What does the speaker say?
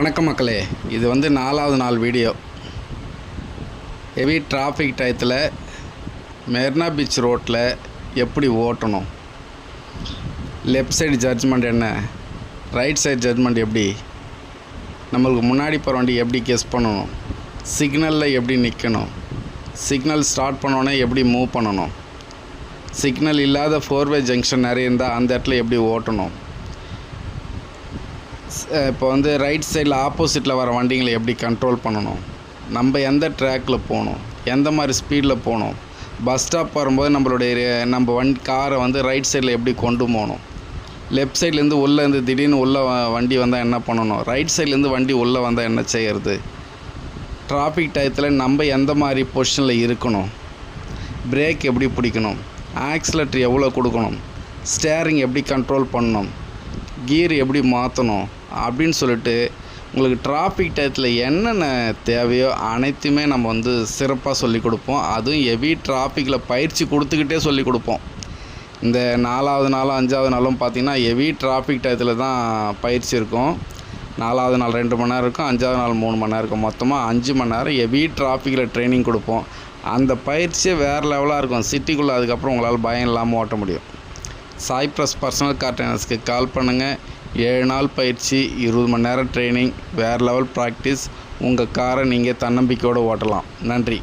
வணக்கம் மக்களே, இது வந்து 4வது நாள் வீடியோ. ஹெவி டிராஃபிக் டயத்தில் மெரினா பீச் ரோட்டில் எப்படி ஓட்டணும், லெஃப்ட் சைடு ஜட்ஜ்மெண்ட் என்ன, ரைட் சைடு ஜட்ஜ்மெண்ட் எப்படி, நம்மளுக்கு முன்னாடி போகிற வண்டி எப்படி கெஸ் பண்ணணும், சிக்னலில் எப்படி நிற்கணும், சிக்னல் ஸ்டார்ட் பண்ணோன்னே எப்படி மூவ் பண்ணணும், சிக்னல் இல்லாத 4-வே ஜங்ஷன் நிறைய இருந்தால் அந்த இடத்துல எப்படி ஓட்டணும், இப்போ வந்து ரைட் சைடில் ஆப்போசிட்டில் வர வண்டிங்களை எப்படி கண்ட்ரோல் பண்ணணும், நம்ம எந்த ட்ராக்கில் போகணும், எந்த மாதிரி ஸ்பீடில் போகணும், பஸ் ஸ்டாப் வரும்போது நம்ம காரை வந்து ரைட் சைடில் எப்படி கொண்டு போகணும், லெஃப்ட் சைட்லேருந்து உள்ளேருந்து திடீர்னு உள்ளே வண்டி வந்தால் என்ன பண்ணணும், ரைட் சைட்லேருந்து வண்டி உள்ளே வந்தால் என்ன செய்கிறது, டிராஃபிக் டயத்தில் நம்ம எந்த மாதிரி பொசிஷனில் இருக்கணும், பிரேக் எப்படி பிடிக்கணும், ஆக்சிலேட்டர் எவ்வளோ கொடுக்கணும், ஸ்டேரிங் எப்படி கண்ட்ரோல் பண்ணணும், கீர் எப்படி மாற்றணும் அப்படின்னு சொல்லிட்டு உங்களுக்கு டிராஃபிக் டயத்தில் என்னென்ன தேவையோ அனைத்துமே நம்ம வந்து சிறப்பாக சொல்லிக் கொடுப்போம். அதுவும் ஹெவி டிராஃபிக்கில் பயிற்சி கொடுத்துக்கிட்டே சொல்லிக் கொடுப்போம். இந்த 4வது நாளும் 5வது நாளும் பார்த்திங்கன்னா ஹெவி டிராஃபிக் டயத்தில் தான் பயிற்சி இருக்கும். 4வது நாள் 2 மணி நேரம் இருக்கும், 5வது நாள் 3 மணி நேரம் இருக்கும். மொத்தமாக 5 மணி நேரம் ஹெவி டிராஃபிக்கில் ட்ரைனிங் கொடுப்போம். அந்த பயிற்சியே வேறு லெவலாக இருக்கும். சிட்டிக்குள்ளே அதுக்கப்புறம் உங்களால் பயம் இல்லாமல் ஓட்ட முடியும். சாய் ப்ளஸ் பர்சனல் கார் ட்ரைனர்ஸ்க்கு கால் பண்ணுங்கள். 7 நாள் பயிற்சி, 20 மணி நேரம் ட்ரைனிங், வேறு லெவல் ப்ராக்டிஸ். உங்கள் காரை நீங்கள் தன்னம்பிக்கையோடு ஓட்டலாம். நன்றி.